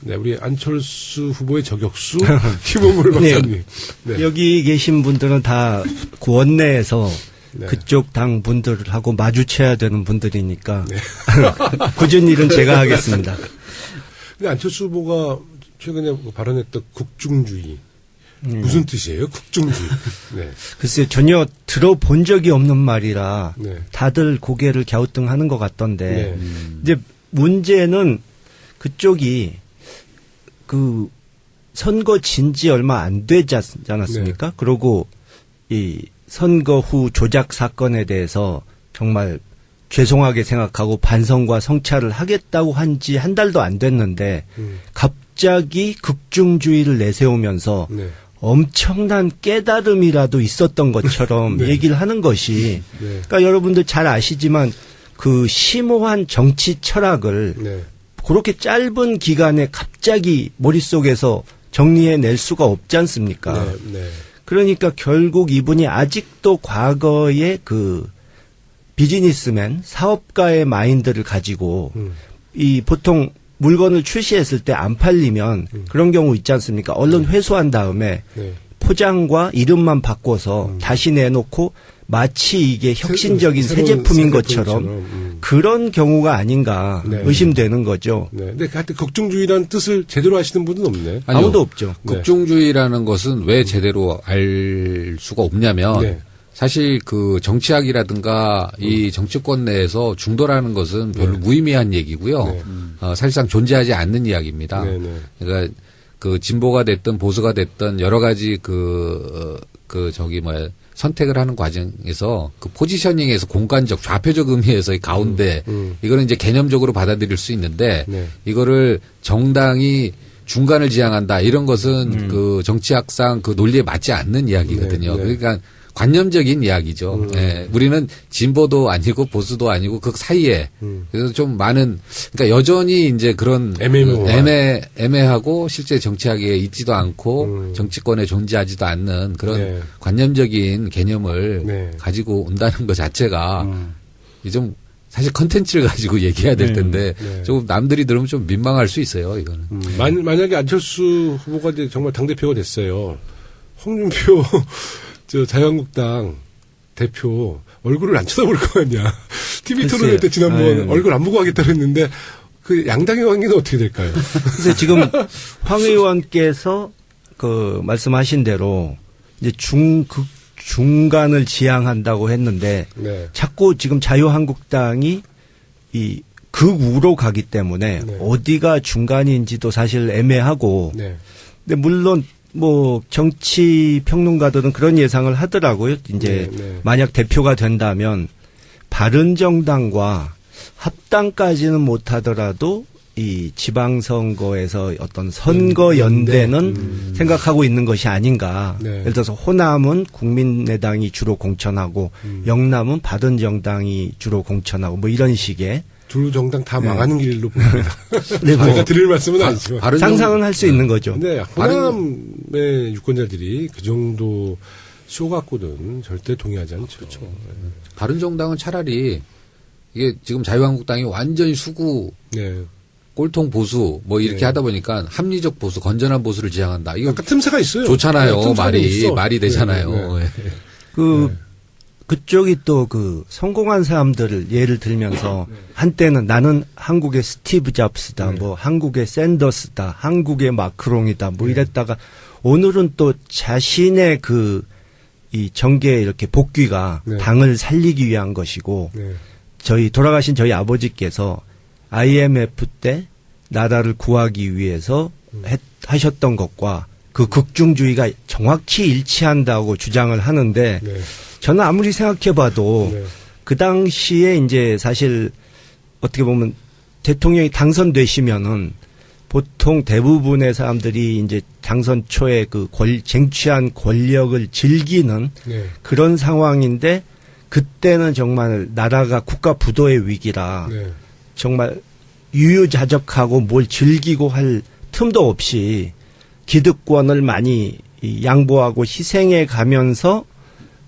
네, 우리 안철수 후보의 저격수 김홍걸 박사님. 네. 여기 계신 분들은 다 원내에서 네. 그쪽 당 분들하고 마주쳐야 되는 분들이니까 네. 굳은 일은 제가 하겠습니다. 근데 안철수 후보가 최근에 발언했던 국중주의 무슨 뜻이에요? 국중주의. 네. 글쎄요, 전혀 들어본 적이 없는 말이라 네. 다들 고개를 갸우뚱하는 것 같던데 네. 이제 문제는 그쪽이 그 선거 진지 얼마 안 되지 않았습니까? 네. 그리고 이 선거 후 조작 사건에 대해서 정말 죄송하게 생각하고 반성과 성찰을 하겠다고 한 지 한 달도 안 됐는데 갑자기 극중주의를 내세우면서 네. 엄청난 깨달음이라도 있었던 것처럼 네. 얘기를 하는 것이 네. 그러니까 여러분들 잘 아시지만 그 심오한 정치 철학을 네. 그렇게 짧은 기간에 갑자기 머릿속에서 정리해낼 수가 없지 않습니까? 네. 네. 그러니까 결국 이분이 아직도 과거의 그 비즈니스맨, 사업가의 마인드를 가지고 이 보통 물건을 출시했을 때 안 팔리면 그런 경우 있지 않습니까? 얼른 회수한 다음에 네. 포장과 이름만 바꿔서 다시 내놓고 마치 이게 혁신적인 새 새로운 제품인 것처럼 그런 경우가 아닌가 네. 의심되는 거죠. 네. 근데 하여튼 극중주의라는 뜻을 제대로 아시는 분은 없네. 아니요. 아무도 없죠. 국중주의라는 것은 왜 제대로 알 수가 없냐면 네. 사실 그 정치학이라든가 이 정치권 내에서 중도라는 것은 별로 무의미한 얘기고요. 네. 사실상 존재하지 않는 이야기입니다. 네. 네. 그러니까 그 진보가 됐든 보수가 됐든 여러 가지 선택을 하는 과정에서 그 포지셔닝에서 공간적 좌표적 의미에서 이 가운데 이거는 이제 개념적으로 받아들일 수 있는데 네. 이거를 정당이 중간을 지향한다 이런 것은 그 정치학상 그 논리에 맞지 않는 이야기거든요. 네. 네. 그러니까 관념적인 이야기죠. 예, 우리는 진보도 아니고 보수도 아니고 그 사이에 그래서 좀 많은 그러니까 여전히 이제 그런 애매하고 실제 정치학에 있지도 않고 정치권에 존재하지도 않는 그런 네. 관념적인 개념을 네. 가지고 온다는 것 자체가 좀 사실 컨텐츠를 가지고 얘기해야 될 텐데 네. 조금 남들이 들으면 좀 민망할 수 있어요. 이거는. 만약에 안철수 후보가 이제 정말 당대표가 됐어요. 홍준표 자유한국당 대표 얼굴을 안 쳐다볼 거 아니야. TV 토론회 때 지난번 얼굴 안 보고 하겠다고 했는데 그 양당의 관계는 어떻게 될까요? 그래서 지금 황 의원께서 그 말씀하신 대로 이제 중간을 지향한다고 했는데 네. 자꾸 지금 자유한국당이 이 극우로 가기 때문에 네. 어디가 중간인지도 사실 애매하고 네. 근데 물론 뭐 정치 평론가들은 그런 예상을 하더라고요. 이제 네. 만약 대표가 된다면 바른정당과 합당까지는 못하더라도 이 지방선거에서 어떤 선거 연대는 생각하고 있는 것이 아닌가. 네. 예를 들어서 호남은 국민의당이 주로 공천하고 영남은 바른정당이 주로 공천하고 뭐 이런 식의 두 정당 다 망하는 길로 봅니다. 네, 뭐 제가 드릴 말씀은 아니지만. 상상은 할 수 있는 거죠. 근데 호남의 유권자들이 그 정도 쇼 갖고는 절대 동의하지 않죠. 그렇죠. 바른정당은 차라리 이게 지금 자유한국당이 완전히 수구 네. 꼴통 보수 뭐 이렇게 네. 하다 보니까 합리적 보수, 건전한 보수를 지향한다. 이거 약간 틈새가 있어요. 좋잖아요. 네, 틈새가 있어. 말이 되잖아요. 네, 네. 그쪽이 또 그 성공한 사람들을 예를 들면서 한때는 나는 한국의 스티브 잡스다, 뭐 한국의 샌더스다, 한국의 마크롱이다, 뭐 이랬다가 오늘은 또 자신의 그 이 정계의 이렇게 복귀가 당을 살리기 위한 것이고 돌아가신 저희 아버지께서 IMF 때 나라를 구하기 위해서 하셨던 것과 그 극중주의가 정확히 일치한다고 주장을 하는데 저는 아무리 생각해봐도 그 당시에 이제 사실 어떻게 보면 대통령이 당선되시면은 보통 대부분의 사람들이 이제 당선 초에 그 쟁취한 권력을 즐기는 그런 상황인데 그때는 정말 나라가 국가 부도의 위기라 정말 유유자적하고 뭘 즐기고 할 틈도 없이 기득권을 많이 양보하고 희생해 가면서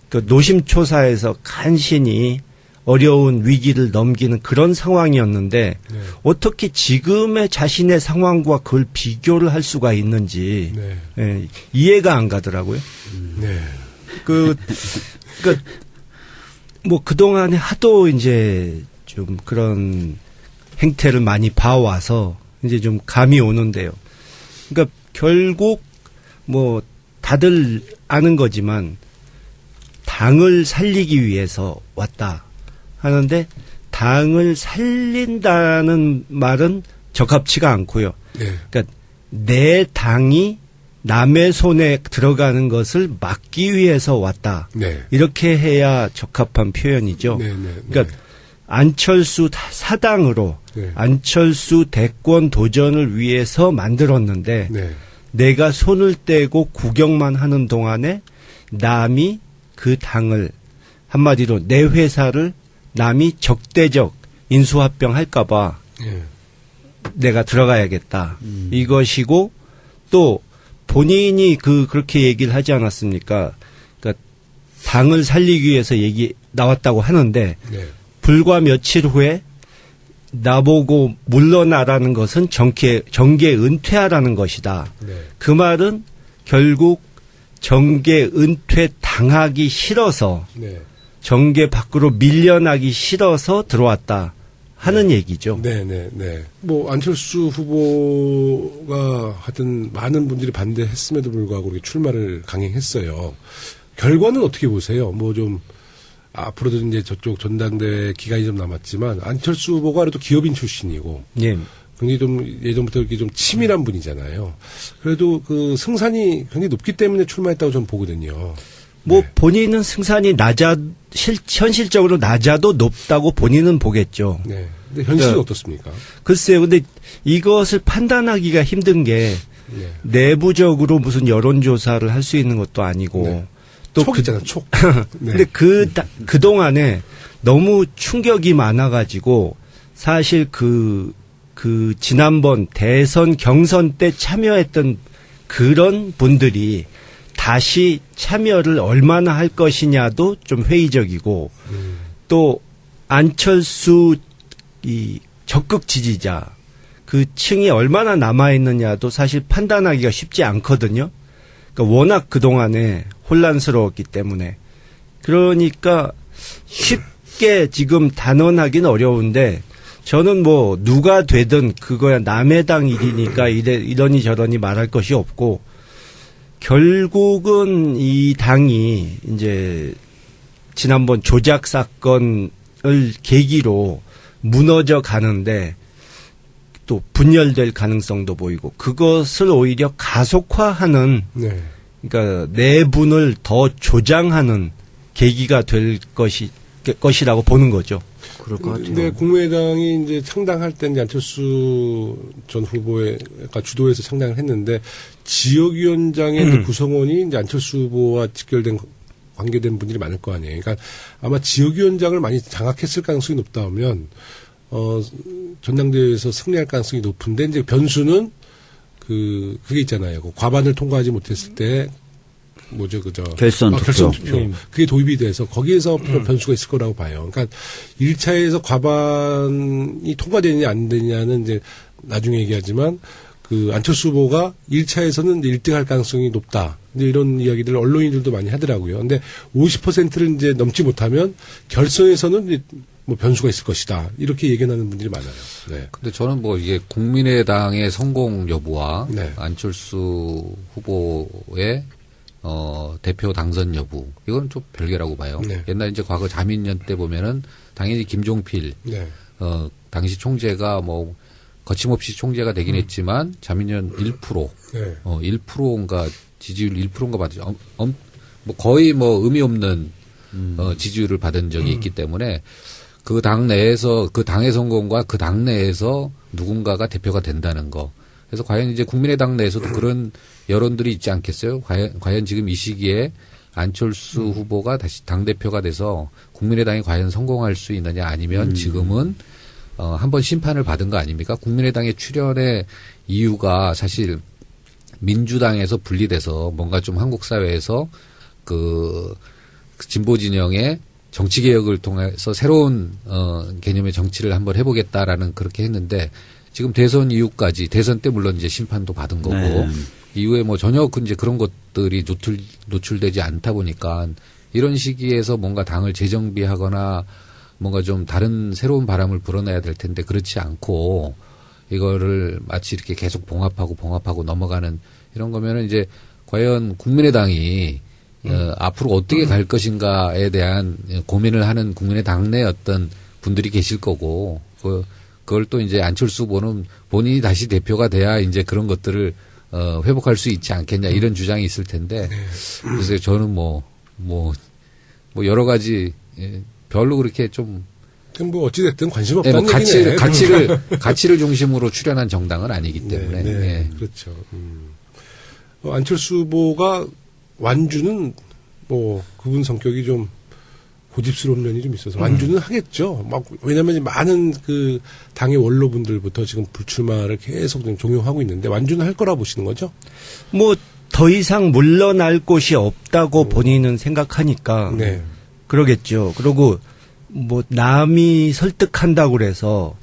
그 노심초사해서 간신히 어려운 위기를 넘기는 그런 상황이었는데 네. 어떻게 지금의 자신의 상황과 그걸 비교를 할 수가 있는지 네. 예, 이해가 안 가더라고요. 네. 뭐 그동안에 하도 이제 좀 그런 행태를 많이 봐와서 이제 좀 감이 오는데요. 그러니까 결국 뭐 다들 아는 거지만 당을 살리기 위해서 왔다 하는데 당을 살린다는 말은 적합치가 않고요. 네. 그러니까 내 당이 남의 손에 들어가는 것을 막기 위해서 왔다. 네. 이렇게 해야 적합한 표현이죠. 네. 네. 그러니까 안철수 사당으로 네. 안철수 대권 도전을 위해서 만들었는데 네. 내가 손을 떼고 구경만 하는 동안에 남이 그 당을 한마디로 내 회사를 남이 적대적 인수합병 할까봐 네. 내가 들어가야겠다. 이것이고 또 본인이 그렇게 얘기를 하지 않았습니까? 그러니까 당을 살리기 위해서 나왔다고 하는데 네. 불과 며칠 후에 나보고 물러나라는 것은 정계 은퇴하라는 것이다. 네. 그 말은 결국 정계 은퇴 당하기 싫어서 네. 정계 밖으로 밀려나기 싫어서 들어왔다 하는 얘기죠. 네, 네, 네. 뭐 안철수 후보가 하여튼 많은 분들이 반대했음에도 불구하고 이렇게 출마를 강행했어요. 결과는 어떻게 보세요? 뭐 좀 앞으로도 이제 저쪽 전당대회 기간이 좀 남았지만 안철수 후보가 그래도 기업인 출신이고 예. 굉장히 좀 예전부터 이렇게 좀 치밀한 분이잖아요. 그래도 그 승산이 굉장히 높기 때문에 출마했다고 저는 보거든요. 뭐 네. 본인은 승산이 현실적으로 낮아도 높다고 본인은 보겠죠. 네. 근데 현실은 네. 어떻습니까? 글쎄요. 근데 이것을 판단하기가 힘든 게 네. 내부적으로 무슨 여론조사를 할 수 있는 것도 아니고 네. 또 촉이잖아, 촉. 네. 근데 그동안에 너무 충격이 많아가지고 사실 그 지난번 대선 경선 때 참여했던 그런 분들이 다시 참여를 얼마나 할 것이냐도 좀 회의적이고 또 안철수 이 적극 지지자 그 층이 얼마나 남아있느냐도 사실 판단하기가 쉽지 않거든요. 그러니까 워낙 그동안에 혼란스러웠기 때문에. 그러니까 쉽게 지금 단언하기는 어려운데 저는 뭐 누가 되든 그거야 남의 당 일이니까 이러니 저러니 말할 것이 없고 결국은 이 당이 이제 지난번 조작 사건을 계기로 무너져 가는데 또 분열될 가능성도 보이고 그것을 오히려 가속화하는 네. 그러니까 내분을 더 조장하는 계기가 될 것이라고 보는 거죠. 그럴 것 같아요. 근데 국민의당이 이제 창당할 때 이제 안철수 전 후보가 주도해서 창당을 했는데 지역위원장의 구성원이 이제 안철수 후보와 직결된 관계된 분들이 많을 거 아니에요. 그러니까 아마 지역위원장을 많이 장악했을 가능성이 높다 하면 전당대회에서 승리할 가능성이 높은데 이제 변수는 그게 있잖아요. 과반을 통과하지 못했을 때 뭐죠, 결선 투표. 결선 투표. 그게 도입이 돼서 거기에서 변수가 있을 거라고 봐요. 그러니까 1차에서 과반이 통과되느냐 안 되느냐는 이제 나중에 얘기하지만 그 안철수 후보가 1차에서는 1등 할 가능성이 높다. 이제 이런 이야기들을 언론인들도 많이 하더라고요. 근데 50%를 이제 넘지 못하면 결선에서는 이제 뭐 변수가 있을 것이다. 이렇게 얘기하는 분들이 많아요. 네. 근데 저는 뭐 이게 국민의당의 성공 여부와 네. 안철수 후보의 대표 당선 여부 이건 좀 별개라고 봐요. 네. 옛날 이제 과거 자민련 때 보면은 당연히 김종필 네. 당시 총재가 뭐 거침없이 총재가 되긴 했지만 자민련 1% 네. 1%인가 지지율 1%인가 받죠. 뭐 거의 뭐 의미 없는 지지율을 받은 적이 있기 때문에 그 당 내에서 그 당의 성공과 그 당 내에서 누군가가 대표가 된다는 거. 그래서 과연 이제 국민의당 내에서도 그런 여론들이 있지 않겠어요? 과연 지금 이 시기에 안철수 후보가 다시 당대표가 돼서 국민의당이 과연 성공할 수 있느냐 아니면 지금은 한번 심판을 받은 거 아닙니까? 국민의당의 출연의 이유가 사실 민주당에서 분리돼서 뭔가 좀 한국 사회에서 그 진보 진영의 정치 개혁을 통해서 새로운 개념의 정치를 한번 해보겠다라는 그렇게 했는데 지금 대선 이후까지 대선 때 물론 이제 심판도 받은 거고 네. 이후에 뭐 전혀 이제 그런 것들이 노출되지 않다 보니까 이런 시기에서 뭔가 당을 재정비하거나 뭔가 좀 다른 새로운 바람을 불어내야 될 텐데 그렇지 않고 이거를 마치 이렇게 계속 봉합하고 넘어가는 이런 거면은 이제 과연 국민의당이 앞으로 어떻게 갈 것인가에 대한 고민을 하는 국민의 당내 어떤 분들이 계실 거고 그걸 또 이제 안철수 후보는 본인이 다시 대표가 돼야 이제 그런 것들을 회복할 수 있지 않겠냐 이런 주장이 있을 텐데 그래서 저는 뭐 여러 가지 별로 그렇게 좀 뭐 어찌됐든 관심 네, 없다는 뭐 얘기네. 가치를 중심으로 출연한 정당은 아니기 때문에. 네, 예. 그렇죠. 안철수 후보가 완주는 뭐 그분 성격이 좀 고집스러운 면이 좀 있어서 완주는 하겠죠. 막 왜냐하면 많은 그 당의 원로분들부터 지금 불출마를 계속 좀 종용하고 있는데 완주는 할 거라 보시는 거죠? 뭐 더 이상 물러날 곳이 없다고 본인은 생각하니까 네. 그러겠죠. 그리고 뭐 남이 설득한다고 그래서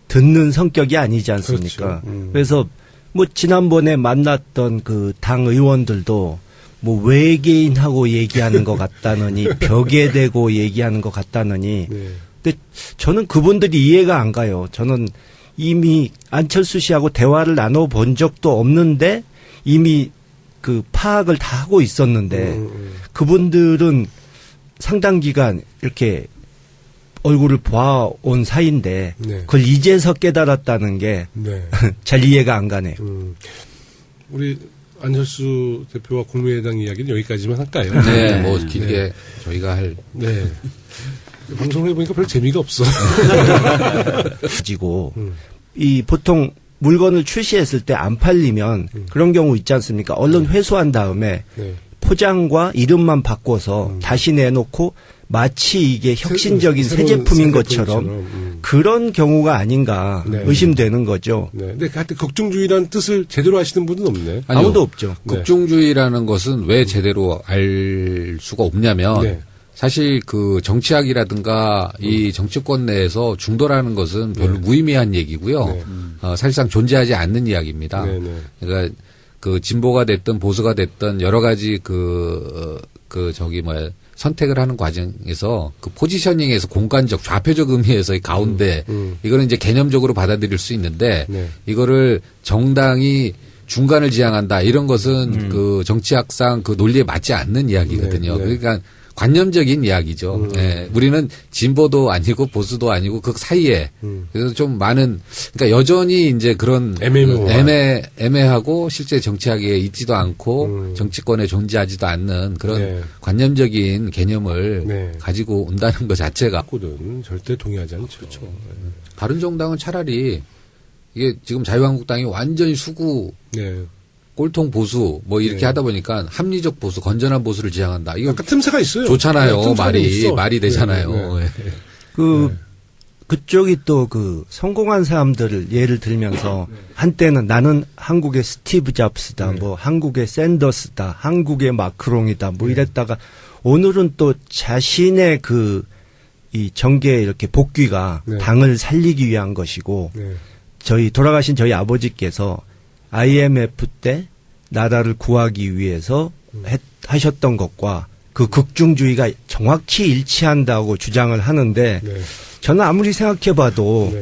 듣는 성격이 아니지 않습니까? 그렇죠. 그래서 뭐 지난번에 만났던 그 당 의원들도 뭐 외계인하고 얘기하는 것 같다느니 벽에 대고 얘기하는 것 같다느니 네. 근데 저는 그분들이 이해가 안 가요. 저는 이미 안철수 씨하고 대화를 나눠본 적도 없는데 이미 그 파악을 다 하고 있었는데 그분들은 상당 기간 이렇게 얼굴을 봐온 사이인데 네. 그걸 이제서 깨달았다는 게 잘 네. 이해가 안 가네요. 우리 안철수 대표와 국민의당 이야기는 여기까지만 할까요? 네, 뭐 길게 저희가 할. 네. 방송을 해보니까 별 재미가 없어. 가지고 이 보통 물건을 출시했을 때 안 팔리면 그런 경우 있지 않습니까? 얼른 회수한 다음에 네. 포장과 이름만 바꿔서 다시 내놓고 마치 이게 혁신적인 새 새로운 제품인 새 것처럼 제품처럼, 그런 경우가 아닌가 네. 의심되는 거죠. 네. 근데 하여튼 걱정주의라는 뜻을 제대로 아시는 분은 없네. 아니요. 아무도 없죠. 국중주의라는 것은 왜 제대로 알 수가 없냐면 네. 사실 그 정치학이라든가 이 정치권 내에서 중도라는 것은 별로 무의미한 얘기고요. 네. 사실상 존재하지 않는 이야기입니다. 네, 네. 그러니까 그 진보가 됐든 보수가 됐든 여러 가지 선택을 하는 과정에서 그 포지셔닝에서 공간적 좌표적 의미에서 이 가운데 이거는 이제 개념적으로 받아들일 수 있는데 네. 이거를 정당이 중간을 지향한다 이런 것은 그 정치학상 그 논리에 맞지 않는 이야기거든요. 네, 네. 그러니까 관념적인 이야기죠. 예, 우리는 진보도 아니고 보수도 아니고 그 사이에 그래서 좀 많은 그러니까 여전히 이제 그런 애매하고 실제 정치학에 있지도 않고 정치권에 존재하지도 않는 그런 네. 관념적인 개념을 네. 가지고 온다는 것 자체가 거든 절대 동의하지 않죠. 그렇죠. 다른 정당은 차라리 이게 지금 자유한국당이 완전히 수구 네. 꼴통 보수 뭐 이렇게 네. 하다 보니까 합리적 보수, 건전한 보수를 지향한다. 이거 약간 틈새가 있어요. 좋잖아요. 네, 틈새가 있어. 말이 되잖아요. 네, 네. 그쪽이 또 그 성공한 사람들을 예를 들면서 한때는 나는 한국의 스티브 잡스다, 뭐 한국의 샌더스다, 한국의 마크롱이다, 뭐 이랬다가 오늘은 또 자신의 이 정계의 이렇게 복귀가 당을 살리기 위한 것이고 돌아가신 저희 아버지께서 IMF 때 나라를 구하기 위해서 하셨던 것과 그 극중주의가 정확히 일치한다고 주장을 하는데 저는 아무리 생각해봐도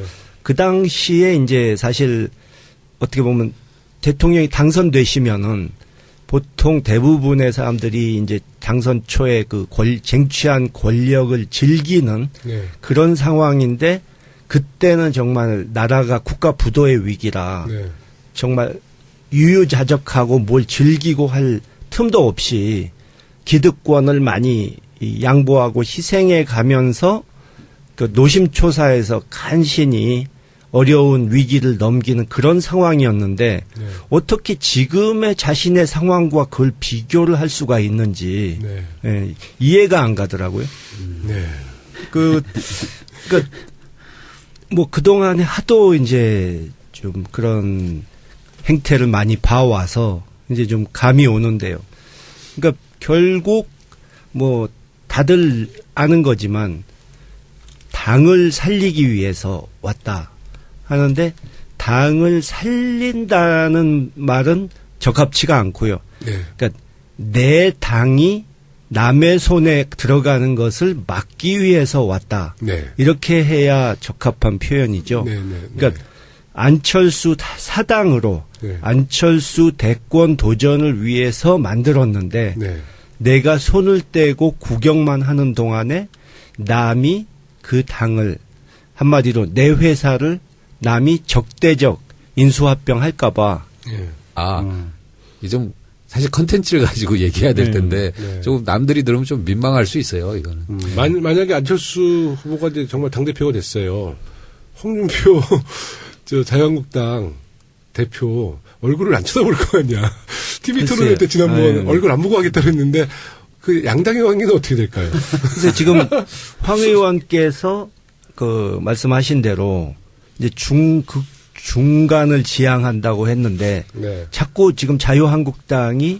그 당시에 이제 사실 어떻게 보면 대통령이 당선되시면은 보통 대부분의 사람들이 이제 당선 초에 쟁취한 권력을 즐기는 그런 상황인데 그때는 정말 나라가 국가 부도의 위기라 정말 유유자적하고 뭘 즐기고 할 틈도 없이 기득권을 많이 양보하고 희생해 가면서 그 노심초사해서 간신히 어려운 위기를 넘기는 그런 상황이었는데 어떻게 지금의 자신의 상황과 그걸 비교를 할 수가 있는지 이해가 안 가더라고요. 뭐 그동안에 하도 이제 좀 그런 행태를 많이 봐와서 이제 좀 감이 오는데요. 그러니까 결국 뭐 다들 아는 거지만 당을 살리기 위해서 왔다 하는데 당을 살린다는 말은 적합치가 않고요. 네. 그러니까 내 당이 남의 손에 들어가는 것을 막기 위해서 왔다. 네. 이렇게 해야 적합한 표현이죠. 네, 네, 그러니까 안철수 사당으로 네. 안철수 대권 도전을 위해서 만들었는데 네. 내가 손을 떼고 구경만 하는 동안에 남이 그 당을 한마디로 내 회사를 남이 적대적 인수합병할까 봐. 네. 이 좀 사실 컨텐츠를 가지고 얘기해야 될 텐데 네. 조금 남들이 들으면 좀 민망할 수 있어요. 이거는. 만약에 안철수 후보가 이제 정말 당대표가 됐어요. 홍준표 저 자유한국당 대표 얼굴을 안 쳐다볼 거 아니야. TV 토론회 때 지난번 얼굴 안 보고 하겠다고 했는데 그 양당의 관계는 어떻게 될까요? 그래서 지금 황 의원께서 그 말씀하신 대로 이제 중간을 지향한다고 했는데 네. 자꾸 지금 자유한국당이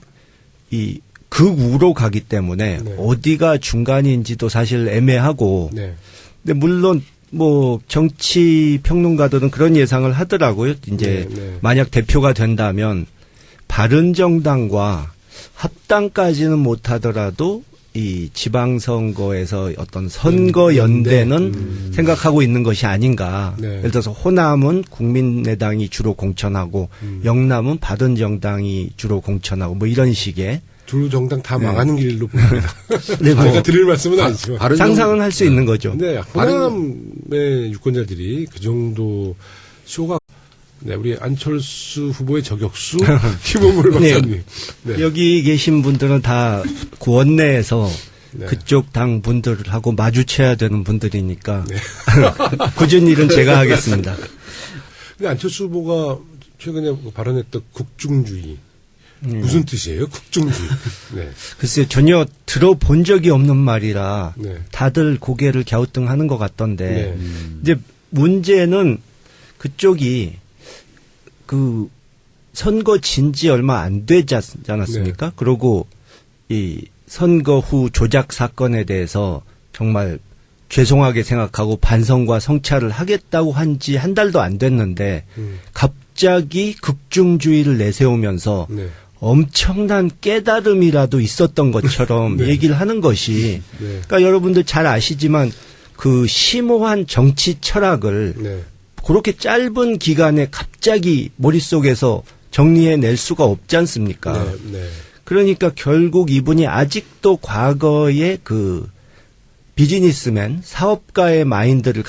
이 극우로 가기 때문에 네. 어디가 중간인지도 사실 애매하고 네. 근데 물론 뭐 정치 평론가들은 그런 예상을 하더라고요. 이제 네, 네. 만약 대표가 된다면 바른정당과 합당까지는 못하더라도 이 지방선거에서 어떤 선거 연대는 생각하고 있는 것이 아닌가. 네. 예를 들어서 호남은 국민의당이 주로 공천하고 영남은 바른정당이 주로 공천하고 뭐 이런 식의 두 정당 다 망하는 길로 봅니다. 네, 뭐 제가 드릴 말씀은 아니지만. 상상은 할 수 있는 거죠. 근데 호남의 유권자들이 그 정도 쇼가 네, 우리 안철수 후보의 저격수 김홍물 박사님. 네. 여기 계신 분들은 다 원내에서 네. 그쪽 당 분들하고 마주쳐야 되는 분들이니까 굳은 일은 제가 하겠습니다. 근데 안철수 후보가 최근에 발언했던 국중주의 무슨 뜻이에요? 국중주의. 네. 글쎄요, 전혀 들어본 적이 없는 말이라 네. 다들 고개를 갸우뚱하는 것 같던데 네. 이제 문제는 그쪽이 그 선거 진지 얼마 안 되지 않았습니까? 네. 그리고 이 선거 후 조작 사건에 대해서 정말 죄송하게 생각하고 반성과 성찰을 하겠다고 한 지 한 달도 안 됐는데 갑자기 극중주의를 내세우면서 네. 엄청난 깨달음이라도 있었던 것처럼 네. 얘기를 하는 것이 네. 그러니까 여러분들 잘 아시지만 그 심오한 정치 철학을 네. 그렇게 짧은 기간에 갑자기 머릿속에서 정리해낼 수가 없지 않습니까? 네. 네. 그러니까 결국 이분이 아직도 과거의 그 비즈니스맨, 사업가의 마인드를